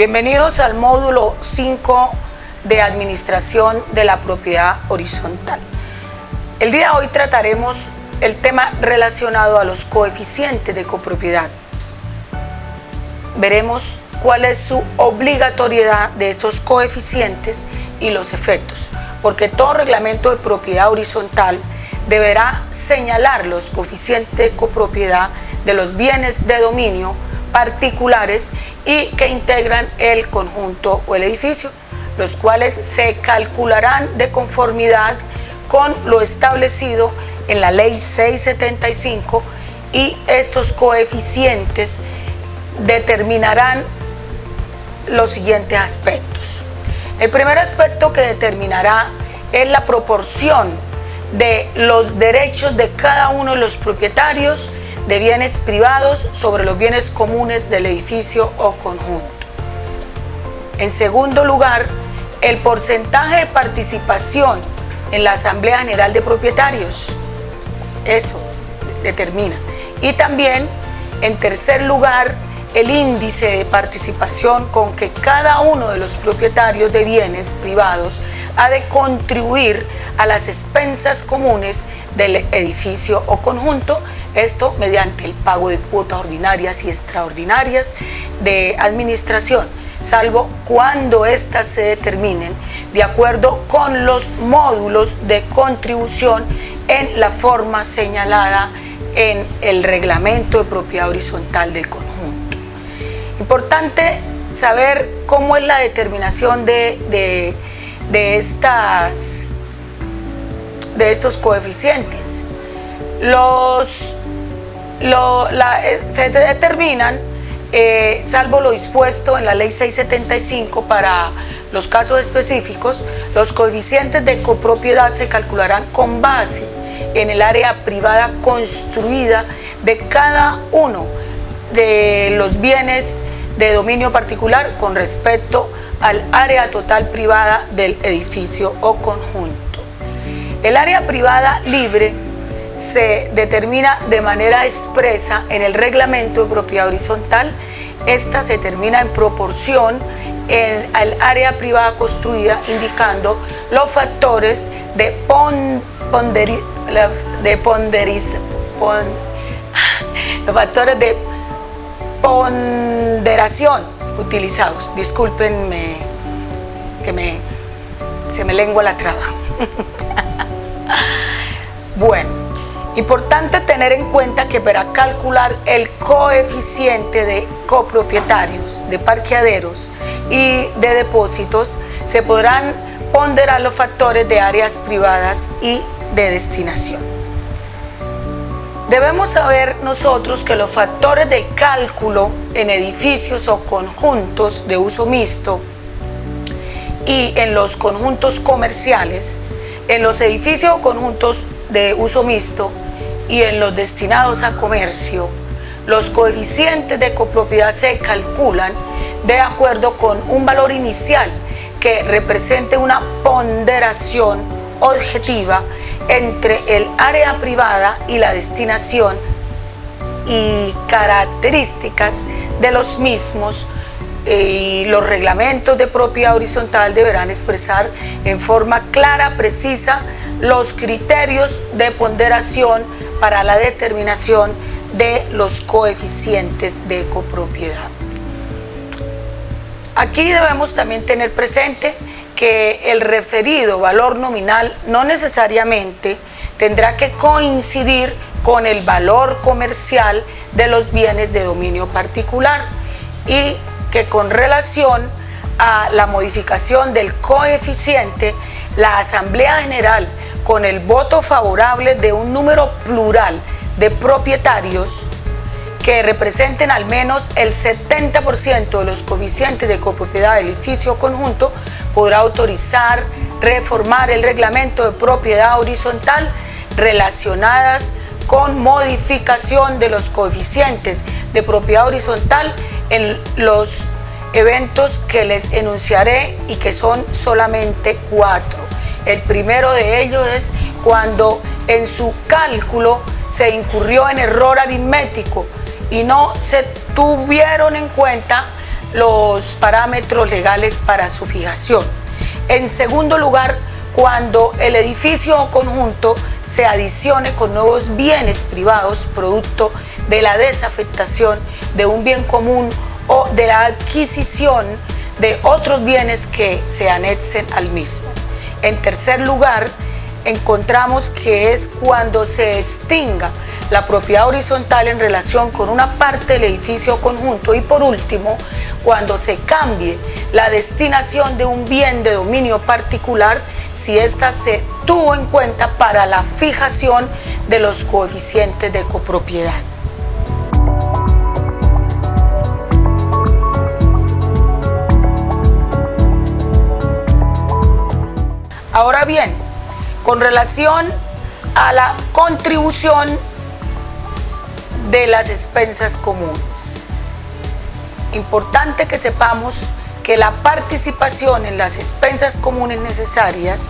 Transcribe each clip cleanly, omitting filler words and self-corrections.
Bienvenidos al módulo 5 de Administración de la Propiedad Horizontal. El día de hoy trataremos el tema relacionado a los coeficientes de copropiedad. Veremos cuál es su obligatoriedad de estos coeficientes y los efectos, porque todo reglamento de propiedad horizontal deberá señalar los coeficientes de copropiedad de los bienes de dominio particulares y que integran el conjunto o el edificio, los cuales se calcularán de conformidad con lo establecido en la Ley 675, y estos coeficientes determinarán los siguientes aspectos. El primer aspecto que determinará es la proporción de los derechos de cada uno de los propietarios de bienes privados sobre los bienes comunes del edificio o conjunto. En segundo lugar, el porcentaje de participación en la Asamblea General de Propietarios. Eso determina. Y también, en tercer lugar, el índice de participación con que cada uno de los propietarios de bienes privados ha de contribuir a las expensas comunes del edificio o conjunto, esto mediante el pago de cuotas ordinarias y extraordinarias de administración, salvo cuando éstas se determinen de acuerdo con los módulos de contribución en la forma señalada en el reglamento de propiedad horizontal del conjunto. Importante saber cómo es la determinación de estos coeficientes. Se determinan, salvo lo dispuesto en la Ley 675 para los casos específicos, los coeficientes de copropiedad se calcularán con base en el área privada construida de cada uno de los bienes de dominio particular con respecto al área total privada del edificio o conjunto. El área privada libre se determina de manera expresa en el reglamento de propiedad horizontal. Esta se determina en proporción al área privada construida, indicando los factores de ponderación utilizados. Discúlpenme que se me lengua la traba. Bueno, importante tener en cuenta que para calcular el coeficiente de copropietarios, de parqueaderos y de depósitos, se podrán ponderar los factores de áreas privadas y de destinación. Debemos saber nosotros que los factores del cálculo en edificios o conjuntos de uso mixto y en los conjuntos comerciales, en los edificios o conjuntos de uso mixto y en los destinados a comercio, los coeficientes de copropiedad se calculan de acuerdo con un valor inicial que represente una ponderación objetiva entre el área privada y la destinación y características de los mismos, y los reglamentos de propiedad horizontal deberán expresar en forma clara, precisa, los criterios de ponderación para la determinación de los coeficientes de copropiedad. Aquí debemos también tener presente que el referido valor nominal no necesariamente tendrá que coincidir con el valor comercial de los bienes de dominio particular, y que con relación a la modificación del coeficiente, la Asamblea General, con el voto favorable de un número plural de propietarios que representen al menos el 70% de los coeficientes de copropiedad del edificio o conjunto, podrá autorizar reformar el reglamento de propiedad horizontal relacionadas con modificación de los coeficientes de propiedad horizontal en los eventos que les enunciaré, y que son solamente 4. El primero de ellos es cuando en su cálculo se incurrió en error aritmético y no se tuvieron en cuenta los parámetros legales para su fijación. En segundo lugar, cuando el edificio o conjunto se adicione con nuevos bienes privados producto de la desafectación de un bien común o de la adquisición de otros bienes que se anexen al mismo. En tercer lugar, encontramos que es cuando se extinga la propiedad horizontal en relación con una parte del edificio o conjunto, y por último, cuando se cambie la destinación de un bien de dominio particular si ésta se tuvo en cuenta para la fijación de los coeficientes de copropiedad. Ahora bien, con relación a la contribución de las expensas comunes, importante que sepamos que la participación en las expensas comunes necesarias,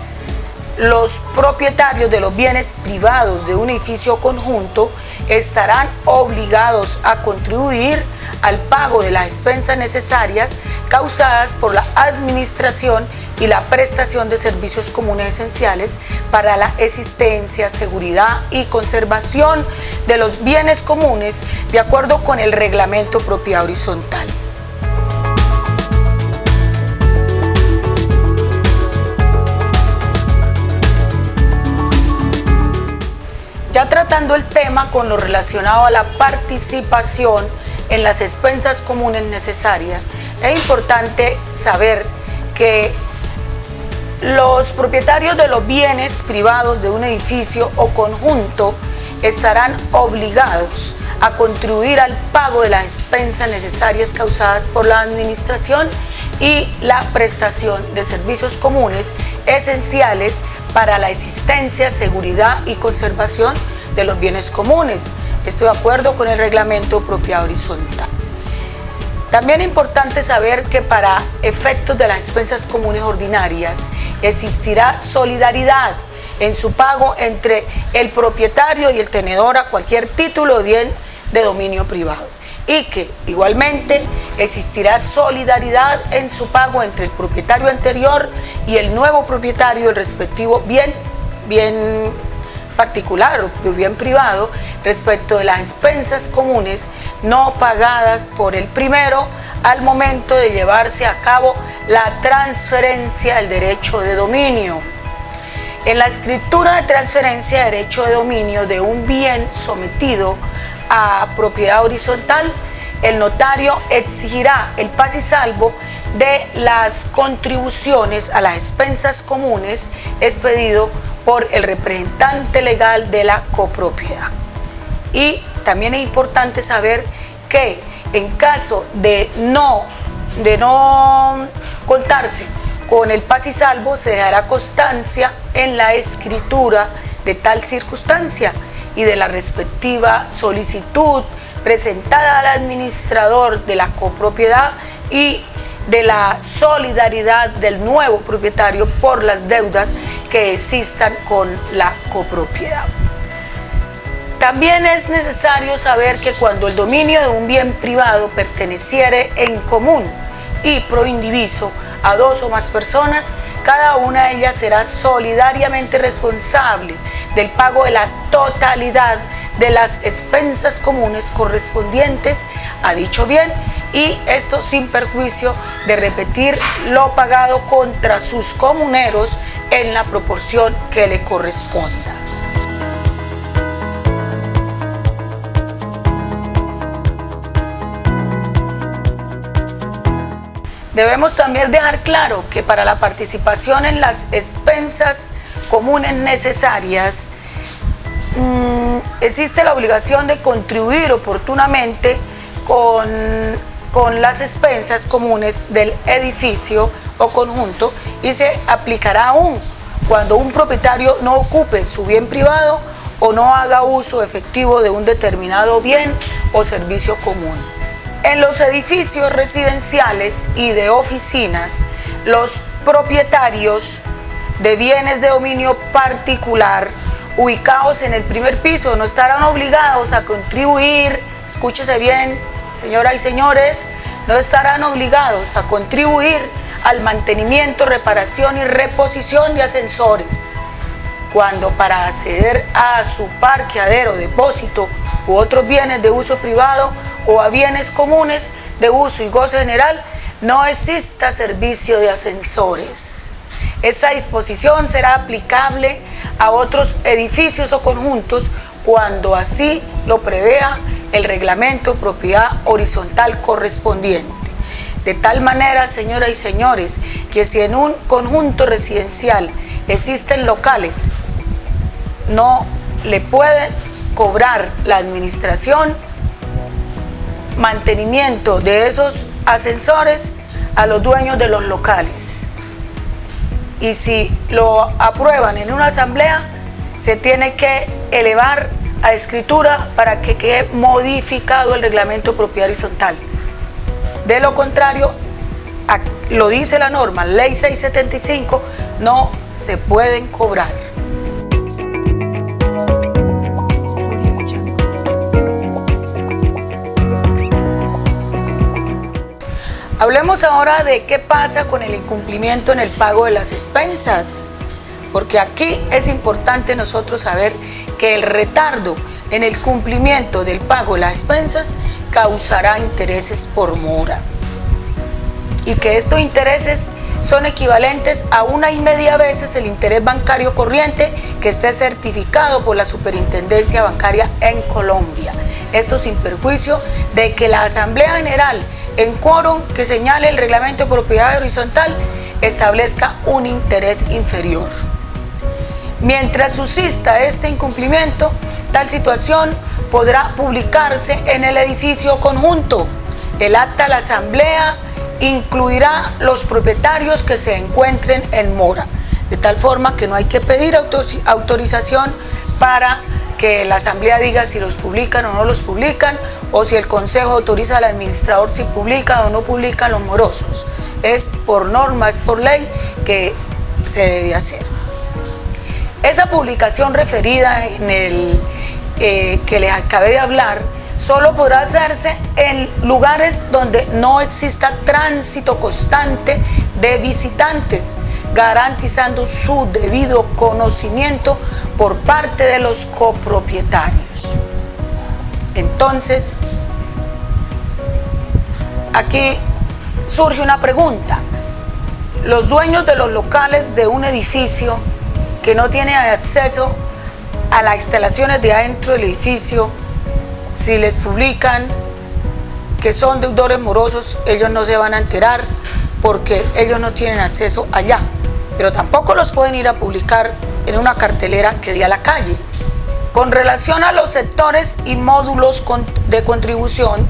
los propietarios de los bienes privados de un edificio o conjunto estarán obligados a contribuir al pago de las expensas necesarias causadas por la administración y la prestación de servicios comunes esenciales para la existencia, seguridad y conservación de los bienes comunes de acuerdo con el reglamento de propiedad horizontal. Ya tratando el tema con lo relacionado a la participación en las expensas comunes necesarias, es importante saber que los propietarios de los bienes privados de un edificio o conjunto estarán obligados a contribuir al pago de las expensas necesarias causadas por la administración y la prestación de servicios comunes esenciales para la existencia, seguridad y conservación de los bienes comunes. Estoy de acuerdo con el reglamento de propiedad horizontal. También es importante saber que para efectos de las expensas comunes ordinarias existirá solidaridad en su pago entre el propietario y el tenedor a cualquier título de bien de dominio privado, y que igualmente existirá solidaridad en su pago entre el propietario anterior y el nuevo propietario del respectivo bien particular o bien privado respecto de las expensas comunes no pagadas por el primero al momento de llevarse a cabo la transferencia del derecho de dominio. En la escritura de transferencia de derecho de dominio de un bien sometido a propiedad horizontal, el notario exigirá el paz y salvo de las contribuciones a las expensas comunes expedido por el representante legal de la copropiedad. Y también es importante saber que en caso de no contarse con el paz y salvo, se dejará constancia en la escritura de tal circunstancia y de la respectiva solicitud presentada al administrador de la copropiedad y de la solidaridad del nuevo propietario por las deudas que existan con la copropiedad. También es necesario saber que cuando el dominio de un bien privado perteneciere en común y pro indiviso a dos o más personas, cada una de ellas será solidariamente responsable del pago de la totalidad de las expensas comunes correspondientes a dicho bien, y esto sin perjuicio de repetir lo pagado contra sus comuneros en la proporción que le corresponda. Debemos también dejar claro que para la participación en las expensas comunes necesarias existe la obligación de contribuir oportunamente con las expensas comunes del edificio o conjunto, y se aplicará aún cuando un propietario no ocupe su bien privado o no haga uso efectivo de un determinado bien o servicio común. En los edificios residenciales y de oficinas, los propietarios de bienes de dominio particular ubicados en el primer piso no estarán obligados a contribuir, escúchese bien, señoras y señores, no estarán obligados a contribuir al mantenimiento, reparación y reposición de ascensores, cuando para acceder a su parqueadero, depósito u otros bienes de uso privado o a bienes comunes de uso y goce general no exista servicio de ascensores. Esa disposición será aplicable a otros edificios o conjuntos cuando así lo prevea el reglamento de propiedad horizontal correspondiente. De tal manera, señoras y señores, que si en un conjunto residencial existen locales, no le puede cobrar la administración mantenimiento de esos ascensores a los dueños de los locales. Y si lo aprueban en una asamblea, se tiene que elevar a escritura para que quede modificado el reglamento de propiedad horizontal. De lo contrario, lo dice la norma, ley 675, no se pueden cobrar. Hablemos ahora de qué pasa con el incumplimiento en el pago de las expensas, porque aquí es importante nosotros saber que el retardo en el cumplimiento del pago de las expensas causará intereses por mora, y que estos intereses son equivalentes a 1,5 veces el interés bancario corriente que esté certificado por la Superintendencia Bancaria en Colombia. Esto sin perjuicio de que la Asamblea General, en quórum que señale el reglamento de propiedad horizontal, establezca un interés inferior. Mientras subsista este incumplimiento, tal situación podrá publicarse en el edificio conjunto. El acta de la asamblea incluirá los propietarios que se encuentren en mora, de tal forma que no hay que pedir autorización para que la asamblea diga si los publican o no los publican, o si el consejo autoriza al administrador si publica o no publican los morosos. Es por norma, es por ley que se debe hacer. Esa publicación referida en el que les acabé de hablar solo podrá hacerse en lugares donde no exista tránsito constante de visitantes, garantizando su debido conocimiento por parte de los copropietarios. Entonces, aquí surge una pregunta. Los dueños de los locales de un edificio que no tienen acceso a las instalaciones de adentro del edificio, si les publican que son deudores morosos, ellos no se van a enterar porque ellos no tienen acceso allá, pero tampoco los pueden ir a publicar en una cartelera que dé a la calle. Con relación a los sectores y módulos de contribución,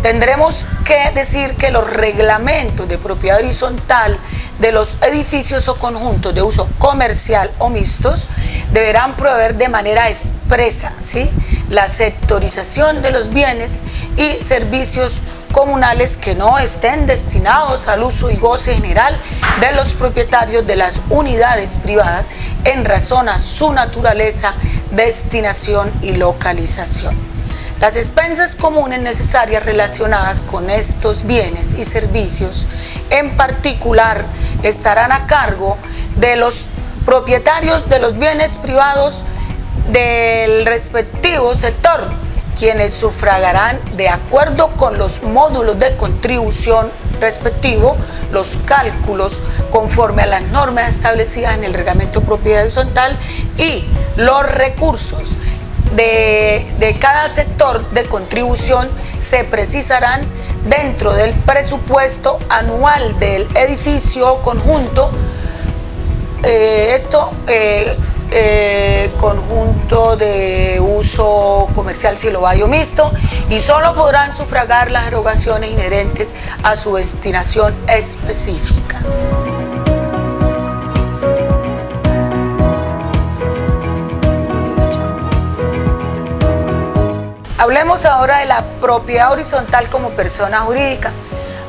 tendremos que decir que los reglamentos de propiedad horizontal de los edificios o conjuntos de uso comercial o mixtos deberán proveer de manera expresa, ¿sí?, la sectorización de los bienes y servicios comunales que no estén destinados al uso y goce general de los propietarios de las unidades privadas en razón a su naturaleza, destinación y localización. Las expensas comunes necesarias relacionadas con estos bienes y servicios en particular estarán a cargo de los propietarios de los bienes privados del respectivo sector, quienes sufragarán de acuerdo con los módulos de contribución respectivo los cálculos conforme a las normas establecidas en el reglamento de propiedad horizontal, y los recursos de cada sector de contribución se precisarán dentro del presupuesto anual del edificio o conjunto. Conjunto de uso comercial silobayo mixto, y solo podrán sufragar las erogaciones inherentes a su destinación específica. Hablemos ahora de la propiedad horizontal como persona jurídica.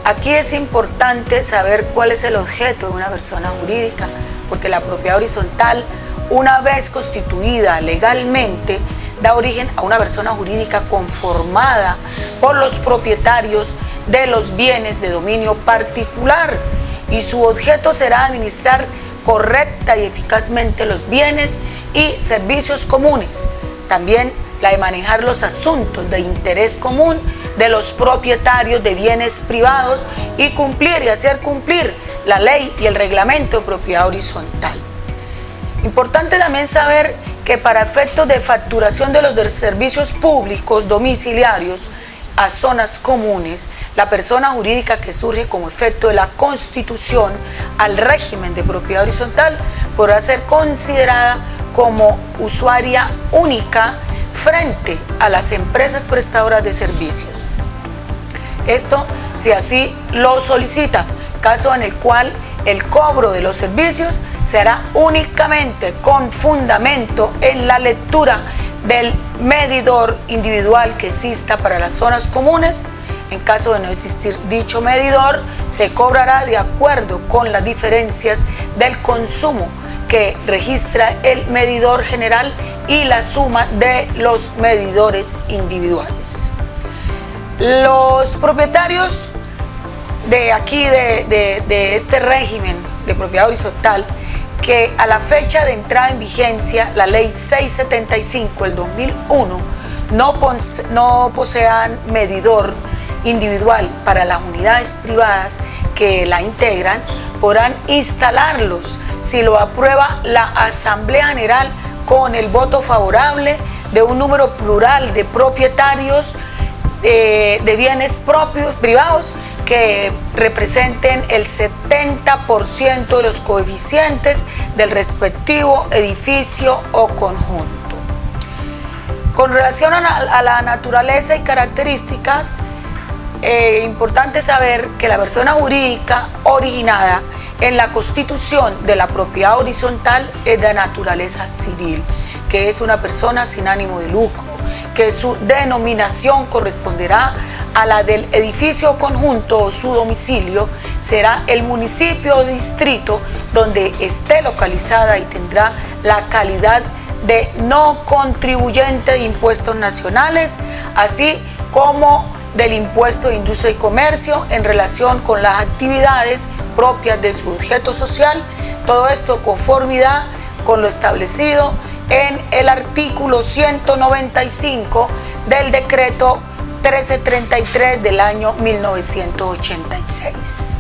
Aquí es importante saber cuál es el objeto de una persona jurídica, porque la propiedad horizontal, una vez constituida legalmente, da origen a una persona jurídica conformada por los propietarios de los bienes de dominio particular y su objeto será administrar correcta y eficazmente los bienes y servicios comunes. También la de manejar los asuntos de interés común de los propietarios de bienes privados y cumplir y hacer cumplir la ley y el reglamento de propiedad horizontal. Importante también saber que para efectos de facturación de los servicios públicos domiciliarios a zonas comunes, la persona jurídica que surge como efecto de la constitución al régimen de propiedad horizontal podrá ser considerada como usuaria única frente a las empresas prestadoras de servicios. Esto si así lo solicita, caso en el cual el cobro de los servicios se hará únicamente con fundamento en la lectura del medidor individual que exista para las zonas comunes. En caso de no existir dicho medidor, se cobrará de acuerdo con las diferencias del consumo que registra el medidor general y la suma de los medidores individuales. Los propietarios de aquí, de este régimen de propiedad horizontal, que a la fecha de entrada en vigencia, la ley 675 del 2001, no posean medidor individual para las unidades privadas que la integran, podrán instalarlos si lo aprueba la Asamblea General con el voto favorable de un número plural de propietarios de bienes propios privados que representen el 70% de los coeficientes del respectivo edificio o conjunto. Con relación a la naturaleza y características, importante saber que la persona jurídica originada en la constitución de la propiedad horizontal es de naturaleza civil, que es una persona sin ánimo de lucro, que su denominación corresponderá a la del edificio o conjunto o su domicilio será el municipio o distrito donde esté localizada y tendrá la calidad de no contribuyente de impuestos nacionales, así como del impuesto de industria y comercio en relación con las actividades propias de su objeto social, todo esto conformidad con lo establecido en el artículo 195 del decreto 1333 del año 1986.